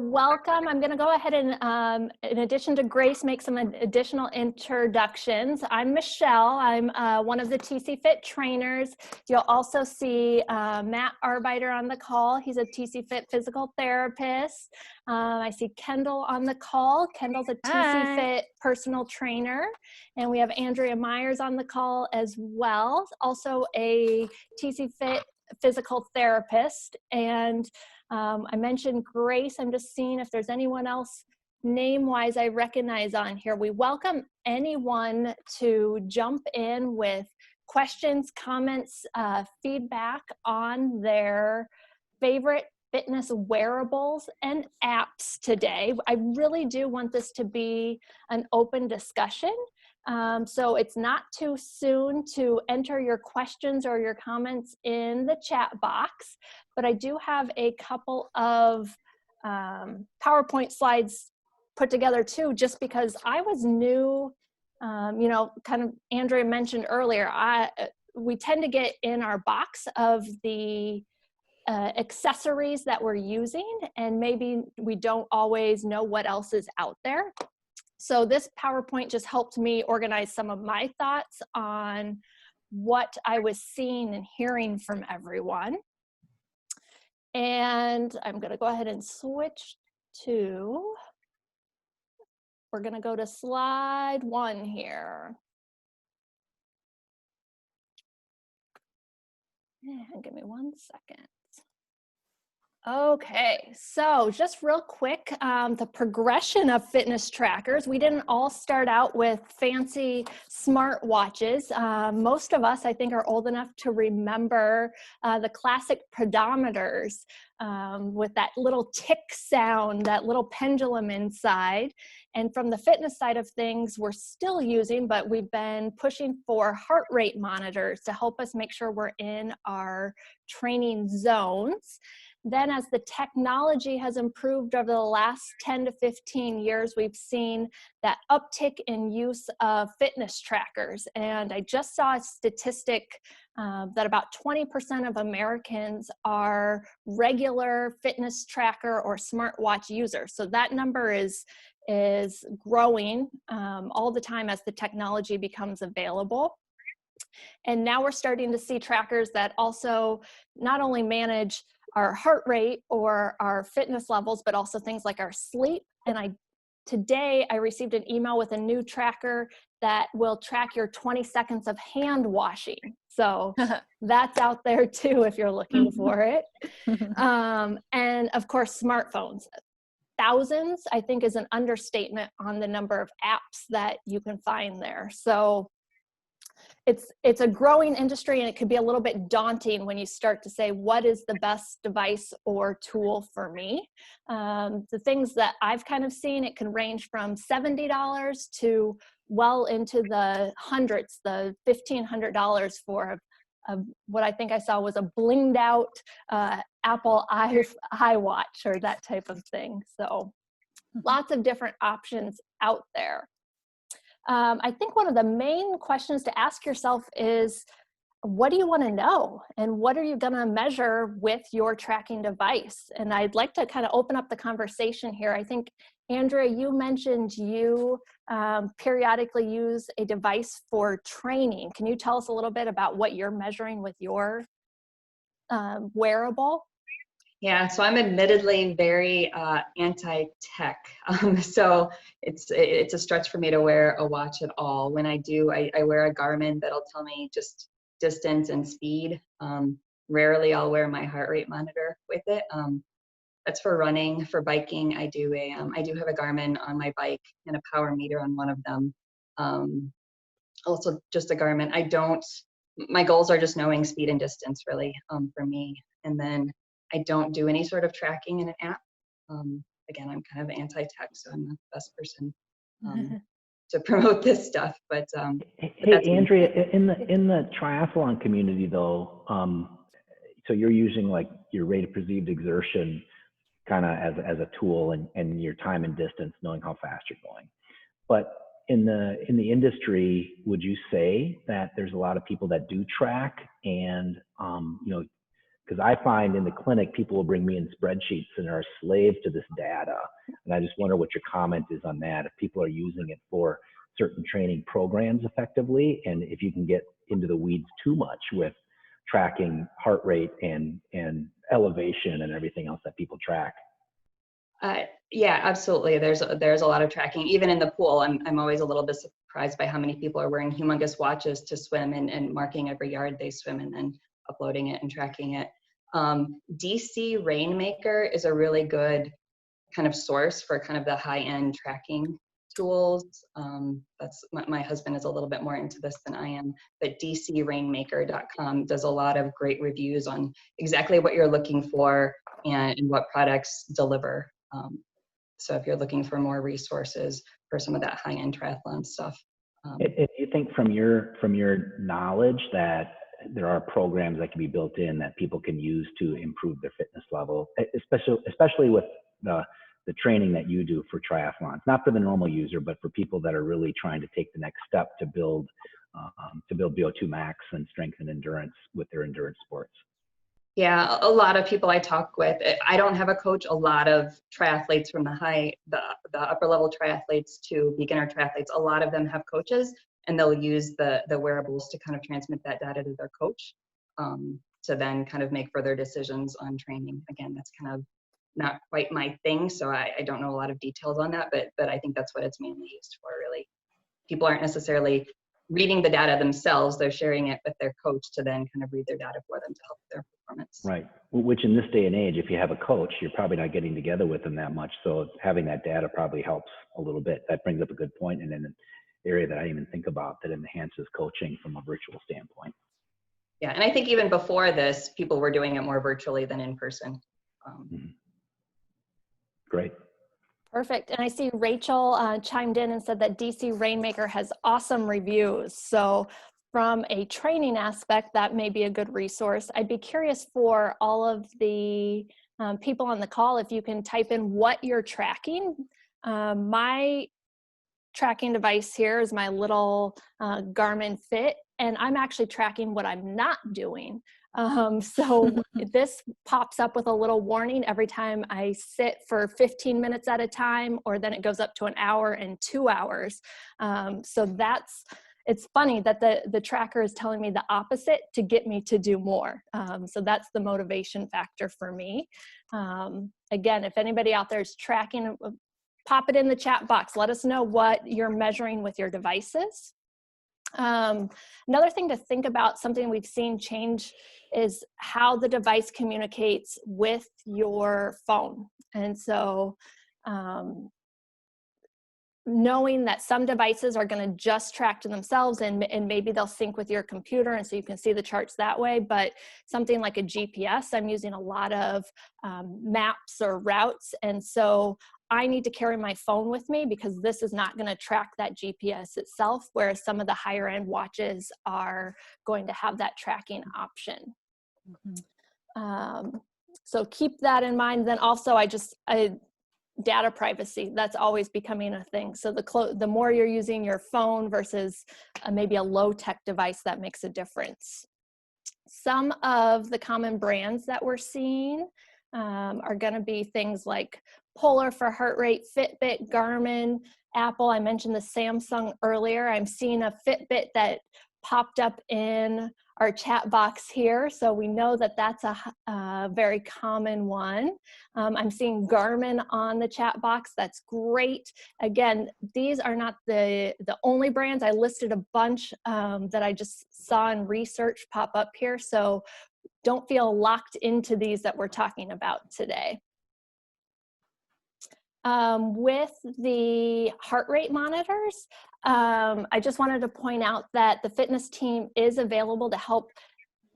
welcome. I'm going to go ahead and, in addition to Grace, make some additional introductions. I'm Michelle. I'm one of the TC Fit trainers. You'll also see Matt Arbeiter on the call. He's a TC Fit physical therapist. I see Kendall on the call. Kendall's a TC Fit personal trainer. And we have Andrea Myers on the call as well, also a TC Fit physical therapist. And I mentioned Grace. I'm just seeing if there's anyone else name-wise I recognize on here. We welcome anyone to jump in with questions, comments, feedback on their favorite fitness wearables and apps today. I really do want this to be an open discussion. So it's not too soon to enter your questions or your comments in the chat box, but I do have a couple of PowerPoint slides put together too, just because I was new, you know, kind of Andrea mentioned earlier, we tend to get in our box of the accessories that we're using, and maybe we don't always know what else is out there. So this PowerPoint just helped me organize some of my thoughts on what I was seeing and hearing from everyone. And I'm going to go ahead and switch to, we're going to go to slide 1 here. And give me 1 second. Okay, so just real quick, the progression of fitness trackers. We didn't all start out with fancy smart watches. Most of us, I think, are old enough to remember the classic pedometers with that little tick sound, that little pendulum inside. And from the fitness side of things, we're still using, but we've been pushing for heart rate monitors to help us make sure we're in our training zones. Then as the technology has improved over the last 10 to 15 years, we've seen that uptick in use of fitness trackers. And I just saw a statistic that about 20% of Americans are regular fitness tracker or smartwatch users. So that number is growing all the time as the technology becomes available. And now we're starting to see trackers that also not only manage our heart rate or our fitness levels, but also things like our sleep. And today I received an email with a new tracker that will track your 20 seconds of hand washing. So that's out there too, if you're looking for it. And of course, smartphones. Thousands, I think, is an understatement on the number of apps that you can find there. So it's a growing industry, and it could be a little bit daunting when you start to say, what is the best device or tool for me? The things that I've kind of seen, it can range from $70 to well into the hundreds, the $1,500 for what I think I saw was a blinged out Apple iWatch or that type of thing. So lots of different options out there. I think one of the main questions to ask yourself is, what do you want to know? And what are you going to measure with your tracking device? And I'd like to kind of open up the conversation here. I think, Andrea, you mentioned you periodically use a device for training. Can you tell us a little bit about what you're measuring with your wearable? Yeah, so I'm admittedly very anti-tech, so it's a stretch for me to wear a watch at all. When I do, I wear a Garmin that'll tell me just distance and speed. Rarely I'll wear my heart rate monitor with it. That's for running. For biking, I do have a Garmin on my bike and a power meter on one of them. Also just a Garmin. My goals are just knowing speed and distance really for me, and then I don't do any sort of tracking in an app. Again, I'm kind of anti-tech, so I'm not the best person to promote this stuff. But hey, Andrea, in the triathlon community, though, so you're using like your rate of perceived exertion kind of as a tool, and your time and distance, knowing how fast you're going. But in the industry, would you say that there's a lot of people that do track and you know, Because I find in the clinic, people will bring me in spreadsheets and are a slave to this data. And I just wonder what your comment is on that, if people are using it for certain training programs effectively, and if you can get into the weeds too much with tracking heart rate and elevation and everything else that people track. Yeah, absolutely. There's a lot of tracking. Even in the pool, I'm always a little bit surprised by how many people are wearing humongous watches to swim and marking every yard they swim and then uploading it and tracking it. DC Rainmaker is a really good kind of source for kind of the high-end tracking tools. That's my husband is a little bit more into this than I am, but dcrainmaker.com does a lot of great reviews on exactly what you're looking for and what products deliver. So if you're looking for more resources for some of that high-end triathlon stuff. If you think from your knowledge that there are programs that can be built in that people can use to improve their fitness level, especially with the training that you do for triathlons, not for the normal user, but for people that are really trying to take the next step to build VO2 max and strength and endurance with their endurance sports. Yeah, a lot of people I talk with, I don't have a coach, a lot of triathletes from the upper level triathletes to beginner triathletes, a lot of them have coaches and they'll use the wearables to kind of transmit that data to their coach to then kind of make further decisions on training. Again, that's kind of not quite my thing, so I don't know a lot of details on that, but I think that's what it's mainly used for, really. People aren't necessarily reading the data themselves, they're sharing it with their coach to then kind of read their data for them to help their performance. Right, which in this day and age, if you have a coach, you're probably not getting together with them that much, so having that data probably helps a little bit. That brings up a good point, and in an area that I didn't even think about that enhances coaching from a virtual standpoint. Yeah, and I think even before this, people were doing it more virtually than in person. Great. Perfect. And I see Rachel chimed in and said that DC Rainmaker has awesome reviews. So from a training aspect, that may be a good resource. I'd be curious for all of the people on the call, if you can type in what you're tracking. My tracking device here is my little Garmin Fit, and I'm actually tracking what I'm not doing. So this pops up with a little warning every time I sit for 15 minutes at a time, or then it goes up to an hour and 2 hours. So it's funny that the tracker is telling me the opposite to get me to do more. So that's the motivation factor for me. Again, if anybody out there is tracking, pop it in the chat box. Let us know what you're measuring with your devices. Another thing to think about, something we've seen change, is how the device communicates with your phone. And so knowing that some devices are going to just track to themselves and maybe they'll sync with your computer, and so you can see the charts that way, but something like a GPS, I'm using a lot of maps or routes, and so I need to carry my phone with me because this is not going to track that GPS itself, whereas some of the higher end watches are going to have that tracking option. So keep that in mind. Then also data privacy, that's always becoming a thing. So the more you're using your phone versus maybe a low-tech device, that makes a difference. Some of the common brands that we're seeing are going to be things like Polar for heart rate, Fitbit, Garmin, Apple. I mentioned the Samsung earlier. I'm seeing a Fitbit that popped up in our chat box here, so we know that that's a very common one. I'm seeing Garmin on the chat box. That's great. Again, these are not the only brands. I listed a bunch that I just saw in research pop up here, so don't feel locked into these that we're talking about today. With the heart rate monitors, I just wanted to point out that the fitness team is available to help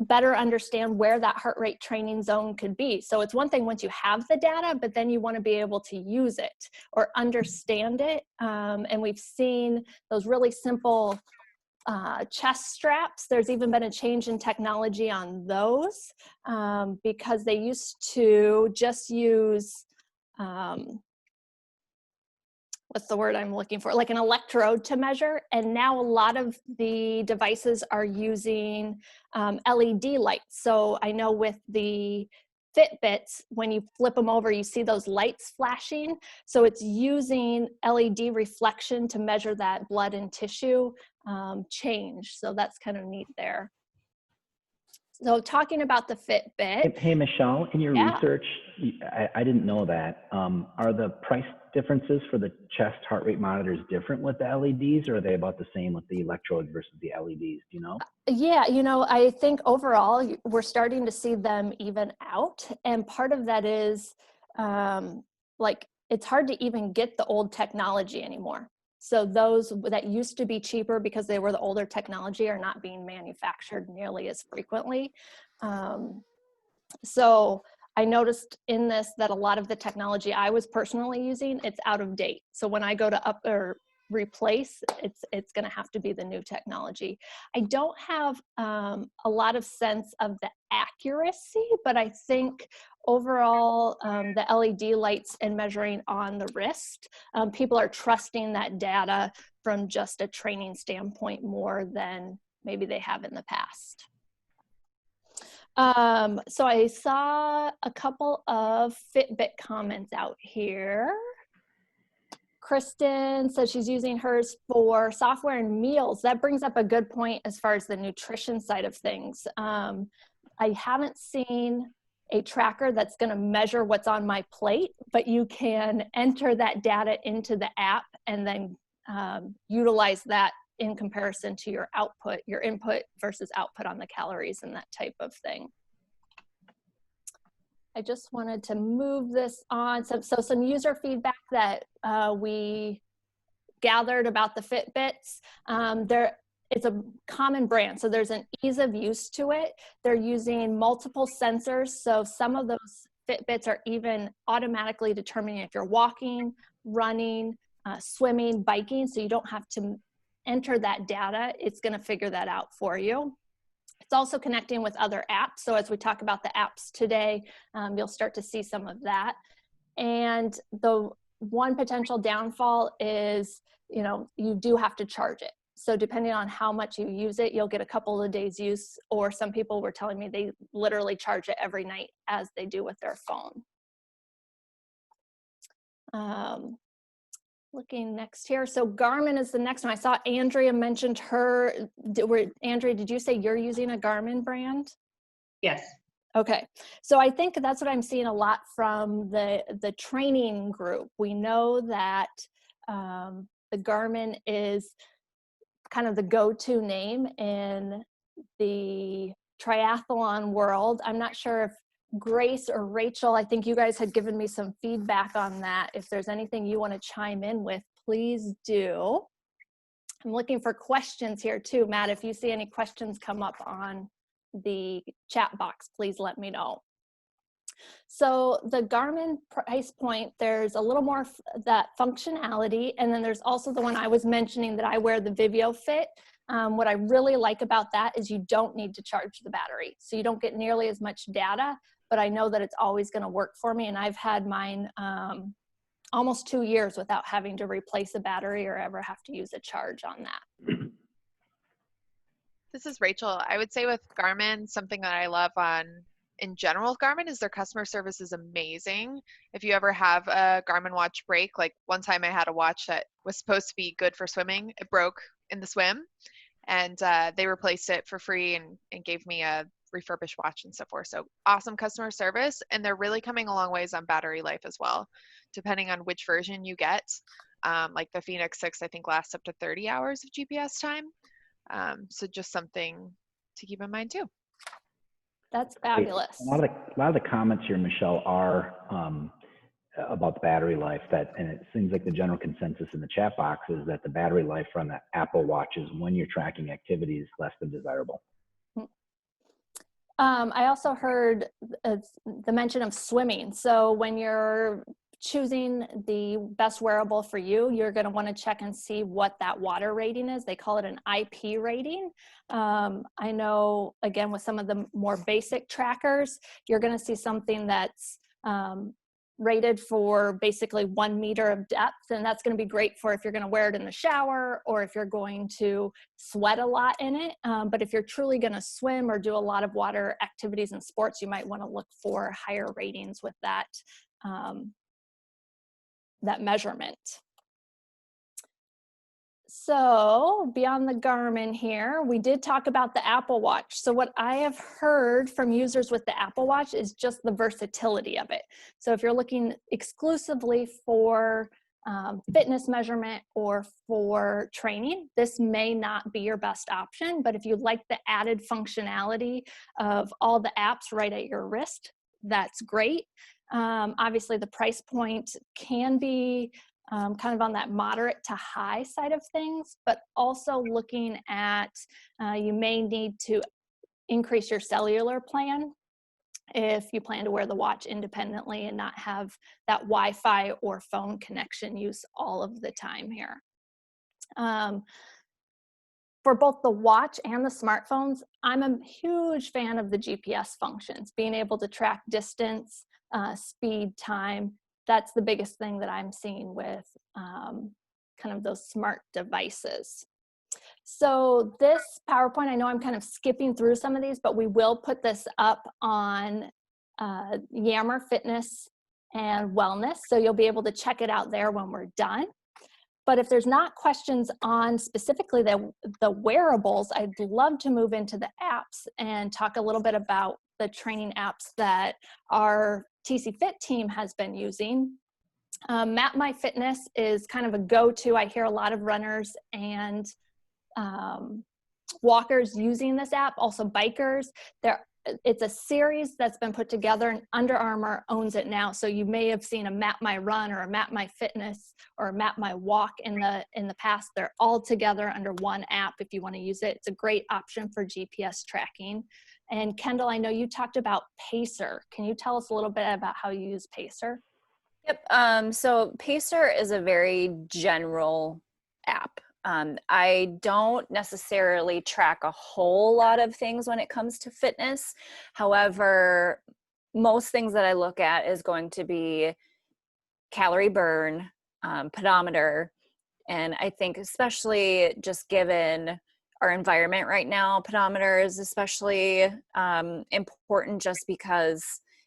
better understand where that heart rate training zone could be. So it's one thing once you have the data, but then you want to be able to use it or understand it. And we've seen those really simple chest straps. There's even been a change in technology on those because they used to just use what's the word I'm looking for? Like an electrode to measure. And now a lot of the devices are using LED lights. So I know with the Fitbits, when you flip them over, you see those lights flashing. So it's using LED reflection to measure that blood and tissue change. So that's kind of neat there. So talking about the Fitbit. Hey, Michelle, in your Yeah. research, I didn't know that. Are the price differences for the chest heart rate monitors different with the LEDs, or are they about the same with the electrodes versus the LEDs? Do you know? Yeah, I think overall we're starting to see them even out. And part of that is like it's hard to even get the old technology anymore. So those that used to be cheaper because they were the older technology are not being manufactured nearly as frequently. So I noticed in this that a lot of the technology I was personally using, it's out of date. So when I go to up or replace, it's going to have to be the new technology. I don't have a lot of sense of the accuracy, but I think overall the LED lights and measuring on the wrist, people are trusting that data from just a training standpoint more than maybe they have in the past. So I saw a couple of Fitbit comments out here. Kristen says she's using hers for software and meals. That brings up a good point as far as the nutrition side of things. I haven't seen a tracker that's going to measure what's on my plate, but you can enter that data into the app and then utilize that in comparison to your output, your input versus output on the calories and that type of thing. I just wanted to move this on. So some user feedback that we gathered about the Fitbits. It's a common brand, so there's an ease of use to it. They're using multiple sensors, so some of those Fitbits are even automatically determining if you're walking, running, swimming, biking, so you don't have to enter that data. It's going to figure that out for you. It's also connecting with other apps. So as we talk about the apps today, you'll start to see some of that. And the one potential downfall is, you do have to charge it. So depending on how much you use it, you'll get a couple of days use, or some people were telling me they literally charge it every night as they do with their phone. Looking next here. So Garmin is the next one. I saw Andrea mentioned her. Andrea, did you say you're using a Garmin brand? Yes. Okay. So I think that's what I'm seeing a lot from the training group. We know that the Garmin is kind of the go-to name in the triathlon world. I'm not sure if Grace or Rachel, I think you guys had given me some feedback on that. If there's anything you want to chime in with, please do. I'm looking for questions here too. Matt, if you see any questions come up on the chat box, please let me know. So the Garmin price point, there's a little more that functionality, and then there's also the one I was mentioning that I wear, the Vivio Fit. What I really like about that is you don't need to charge the battery. So you don't get nearly as much data, but I know that it's always going to work for me. And I've had mine almost 2 years without having to replace a battery or ever have to use a charge on that. This is Rachel. I would say with Garmin, something that I love in general with Garmin is their customer service is amazing. If you ever have a Garmin watch break, like one time I had a watch that was supposed to be good for swimming, it broke in the swim, and they replaced it for free and gave me a refurbished watch and so forth. So awesome customer service, and they're really coming a long ways on battery life as well, depending on which version you get. Like the Phoenix 6, I think lasts up to 30 hours of GPS time. So just something to keep in mind too. That's fabulous. A lot of the comments here, Michelle, are about the battery life, and it seems like the general consensus in the chat box is that the battery life on the Apple Watches when you're tracking activity is less than desirable. I also heard the mention of swimming. So when you're choosing the best wearable for you, you're going to want to check and see what that water rating is. They call it an IP rating. I know, again, with some of the more basic trackers, you're going to see something that's rated for basically 1 meter of depth, and that's going to be great for if you're going to wear it in the shower or if you're going to sweat a lot in it. But if you're truly going to swim or do a lot of water activities and sports, you might want to look for higher ratings with that, that measurement. So beyond the Garmin here, we did talk about the Apple Watch. So what I have heard from users with the Apple Watch is just the versatility of it. So if you're looking exclusively for fitness measurement or for training, this may not be your best option. But if you like the added functionality of all the apps right at your wrist, that's great. Obviously, the price point can be kind of on that moderate to high side of things, but also looking at you may need to increase your cellular plan if you plan to wear the watch independently and not have that Wi-Fi or phone connection use all of the time here. For both the watch and the smartphones, I'm a huge fan of the GPS functions, being able to track distance, speed, time. That's the biggest thing that I'm seeing with kind of those smart devices. So this PowerPoint, I know I'm kind of skipping through some of these, but we will put this up on Yammer Fitness and Wellness. So you'll be able to check it out there when we're done. But if there's not questions on specifically the wearables, I'd love to move into the apps and talk a little bit about the training apps that our TC Fit team has been using. Map My Fitness is kind of a go-to. I hear a lot of runners and walkers using this app, also bikers. It's a series that's been put together, and Under Armour owns it now. So you may have seen a Map My Run or a Map My Fitness or a Map My Walk in the past. They're all together under one app if you want to use it. It's a great option for GPS tracking. And Kendall, I know you talked about Pacer. Can you tell us a little bit about how you use Pacer? Yep. So Pacer is a very general app. I don't necessarily track a whole lot of things when it comes to fitness. However, most things that I look at is going to be calorie burn, pedometer, and I think especially just given our environment right now, pedometer is especially important just because,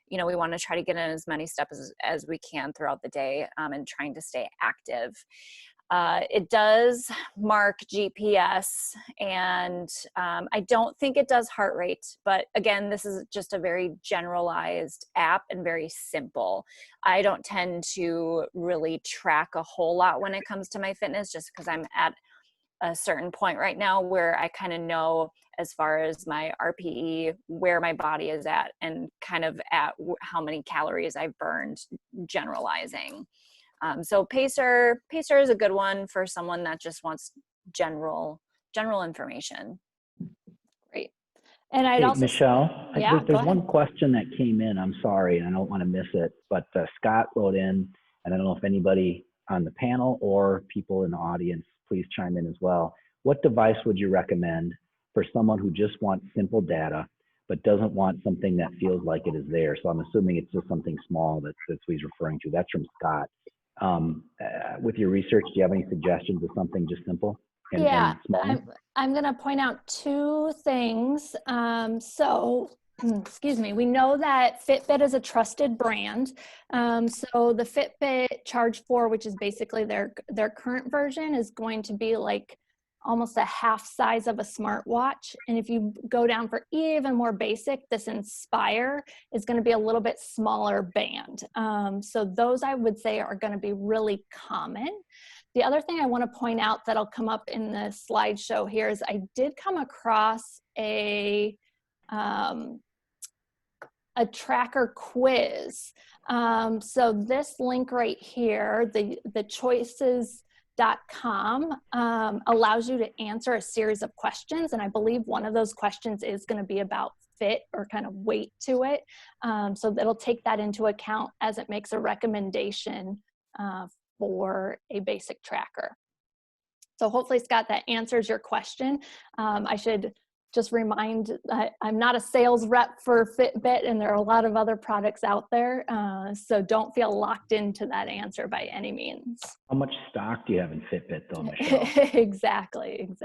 you know, we want to try to get in as many steps as we can throughout the day and trying to stay active. It does mark GPS, and I don't think it does heart rate, but again, this is just a very generalized app and very simple. I don't tend to really track a whole lot when it comes to my fitness just because I'm at a certain point right now where I kind of know as far as my RPE, where my body is at, and kind of at how many calories I've burned, generalizing. So Pacer is a good one for someone that just wants general information. Great. And I'd Hey, also, Michelle, yeah, there's one question that came in. I'm sorry, and I don't want to miss it, but Scott wrote in, and I don't know if anybody on the panel or people in the audience, please chime in as well. What device would you recommend for someone who just wants simple data, but doesn't want something that feels like it is there? So I'm assuming it's just something small that he's referring to. That's from Scott. With your research, do you have any suggestions of something just simple and small? I'm going to point out two things. Excuse me, we know that Fitbit is a trusted brand. So the Fitbit Charge 4, which is basically their current version, is going to be like almost a half size of a smartwatch. And if you go down for even more basic, this Inspire is going to be a little bit smaller band. So those I would say are going to be really common. The other thing I want to point out that'll come up in the slideshow here is I did come across a tracker quiz. So this link right here, the choices.com allows you to answer a series of questions. And I believe one of those questions is going to be about fit or kind of weight to it. So it'll take that into account as it makes a recommendation for a basic tracker. So hopefully, Scott, that answers your question. I should just remind, I'm not a sales rep for Fitbit, and there are a lot of other products out there. So don't feel locked into that answer by any means. How much stock do you have in Fitbit though, Michelle? Exactly.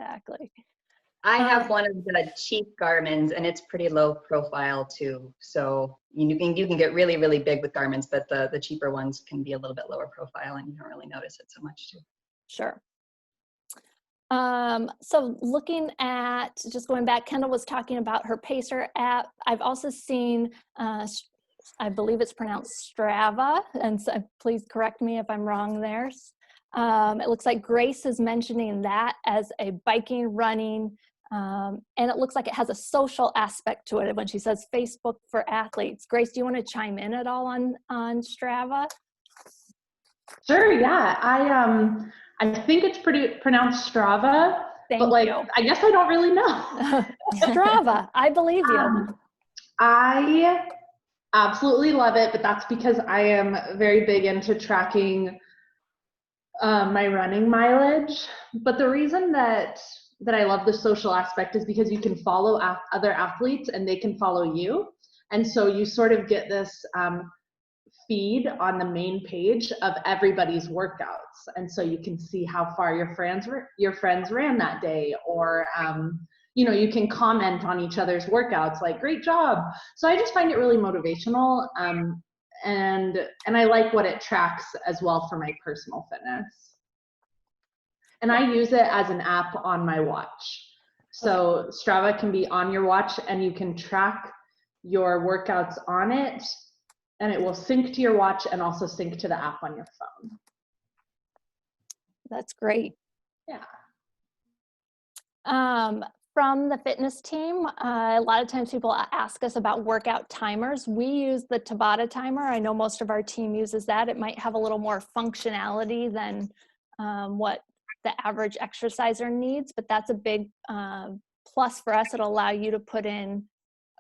I have one of the cheap Garmin's, and it's pretty low profile too. So you can get really, really big with Garmin's, but the cheaper ones can be a little bit lower profile, and you don't really notice it so much too. Sure. So looking at, just going back, Kendall was talking about her Pacer app. I've also seen, I believe it's pronounced Strava, and so please correct me if I'm wrong there. It looks like Grace is mentioning that as a biking, running, and it looks like it has a social aspect to it when she says Facebook for athletes. Grace, do you want to chime in at all on Strava? Sure, yeah. I think it's pretty pronounced Strava, but like, I guess I don't really know. Strava, I believe you. I absolutely love it, but that's because I am very big into tracking my running mileage. But the reason that I love the social aspect is because you can follow other athletes and they can follow you. And so you sort of get this feed on the main page of everybody's workouts, and so you can see how far your friends ran that day, or you can comment on each other's workouts, like great job. So I just find it really motivational, and I like what it tracks as well for my personal fitness. And I use it as an app on my watch. So Strava can be on your watch, and you can track your workouts on it, and it will sync to your watch and also sync to the app on your phone. That's great. Yeah. From the fitness team, a lot of times people ask us about workout timers. We use the Tabata timer. I know most of our team uses that. It might have a little more functionality than what the average exerciser needs, but that's a big plus for us. It'll allow you to put in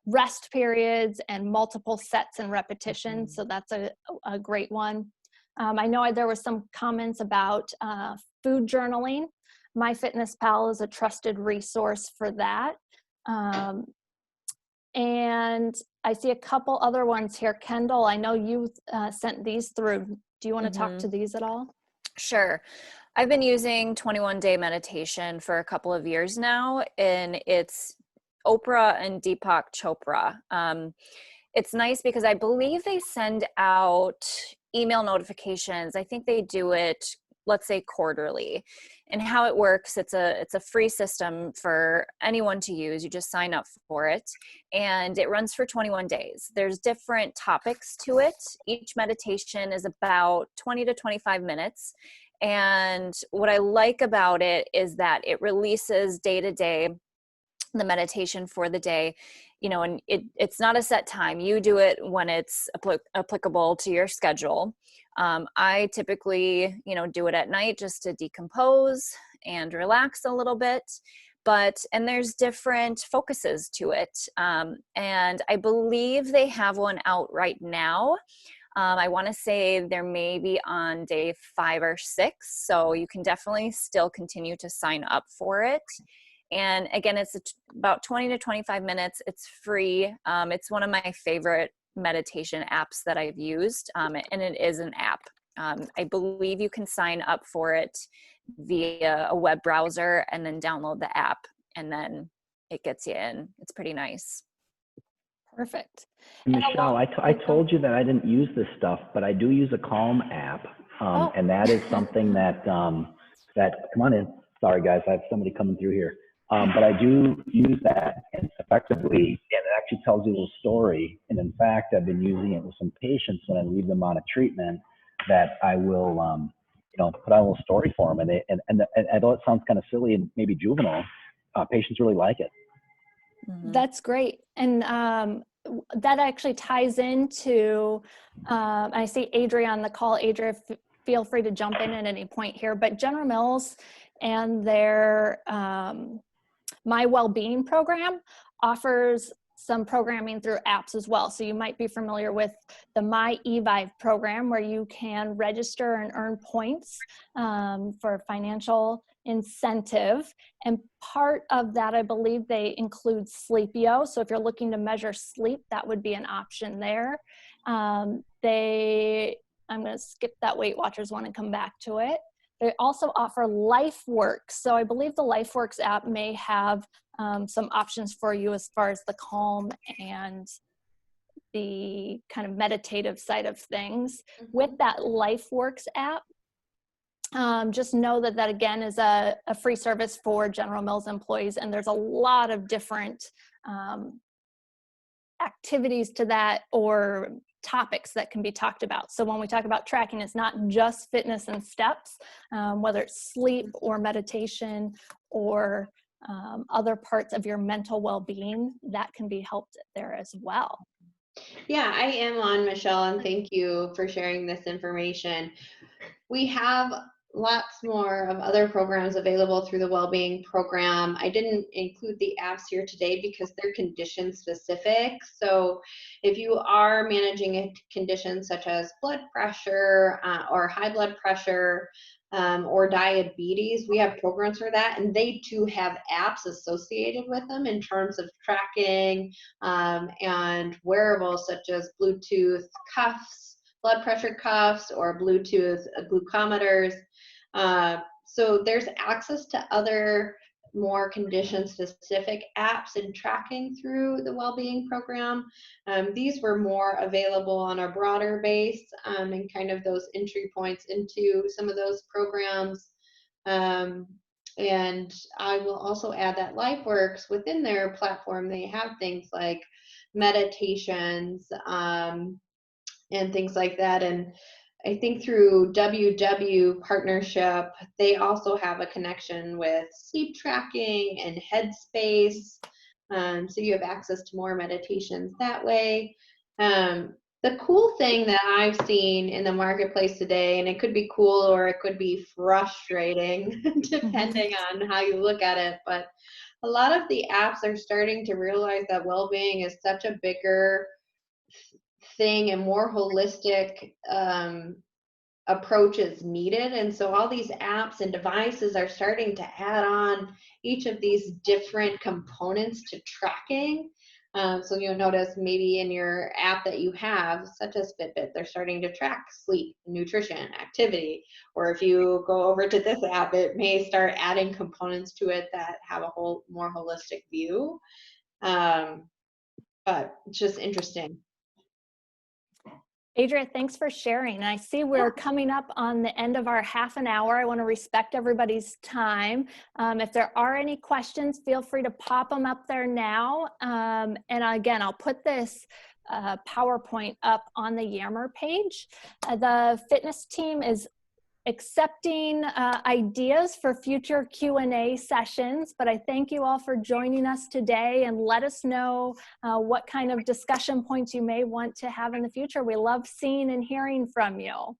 rest periods and multiple sets and repetitions. So that's a great one. I know there were some comments about food journaling. MyFitnessPal is a trusted resource for that. And I see a couple other ones here. Kendall, I know you sent these through. Do you want to talk to these at all? Sure. I've been using 21-day meditation for a couple of years now, and it's Oprah and Deepak Chopra. It's nice because I believe they send out email notifications. I think they do it, let's say, quarterly. And how it works, it's a free system for anyone to use. You just sign up for it, and it runs for 21 days. There's different topics to it. Each meditation is about 20 to 25 minutes. And what I like about it is that it releases day to day the meditation for the day, and it's not a set time. You do it when it's applicable to your schedule. I typically, do it at night just to decompose and relax a little bit. And there's different focuses to it. And I believe they have one out right now. I want to say they're maybe on day 5 or 6. So you can definitely still continue to sign up for it. And again, it's about 20 to 25 minutes. It's free. It's one of my favorite meditation apps that I've used. And it is an app. I believe you can sign up for it via a web browser and then download the app, and then it gets you in. It's pretty nice. Perfect. Michelle, I told you that I didn't use this stuff, but I do use a Calm app. And that is something that come on in. Sorry guys, I have somebody coming through here. But I do use that, and effectively, and it actually tells you a little story. And in fact, I've been using it with some patients when I leave them on a treatment, that I will, put out a little story for them. And although it sounds kind of silly and maybe juvenile, patients really like it. Mm-hmm. That's great. And that actually ties into, I see Adria on the call. Adria, feel free to jump in at any point here, but General Mills and their My Wellbeing program offers some programming through apps as well. So you might be familiar with the My eVive program, where you can register and earn points for financial incentive. And part of that, I believe they include Sleepio. So if you're looking to measure sleep, that would be an option there. I'm going to skip that Weight Watchers one and come back to it. They also offer LifeWorks. So I believe the LifeWorks app may have some options for you as far as the calm and the kind of meditative side of things. With that LifeWorks app, just know that again is a free service for General Mills employees, and there's a lot of different activities to that, or topics that can be talked about. So when we talk about tracking, it's not just fitness and steps, whether it's sleep or meditation or other parts of your mental well-being, that can be helped there as well. Yeah, I am on, Michelle, and thank you for sharing this information. We have lots more of other programs available through the Wellbeing Program. I didn't include the apps here today because they're condition specific. So if you are managing a condition such as blood pressure or high blood pressure or diabetes, we have programs for that, and they too have apps associated with them in terms of tracking and wearables such as Bluetooth cuffs, blood pressure cuffs, or Bluetooth glucometers. So there's access to other more condition specific apps and tracking through the Wellbeing Program. These were more available on a broader base and kind of those entry points into some of those programs. And I will also add that LifeWorks, within their platform, they have things like meditations and things like that. And I think through WW Partnership, they also have a connection with sleep tracking and Headspace. So you have access to more meditations that way. The cool thing that I've seen in the marketplace today, and it could be cool or it could be frustrating depending on how you look at it, but a lot of the apps are starting to realize that well-being is such a bigger thing and more holistic approach is needed. And so all these apps and devices are starting to add on each of these different components to tracking. So you'll notice maybe in your app that you have, such as Fitbit, they're starting to track sleep, nutrition, activity. Or if you go over to this app, it may start adding components to it that have a whole more holistic view. But it's just interesting. Adria, thanks for sharing. I see we're coming up on the end of our half an hour. I want to respect everybody's time. If there are any questions, feel free to pop them up there now. And again, I'll put this PowerPoint up on the Yammer page. The fitness team is accepting ideas for future Q&A sessions, but I thank you all for joining us today, and let us know what kind of discussion points you may want to have in the future. We love seeing and hearing from you.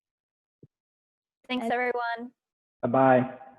Thanks, everyone. Bye-bye.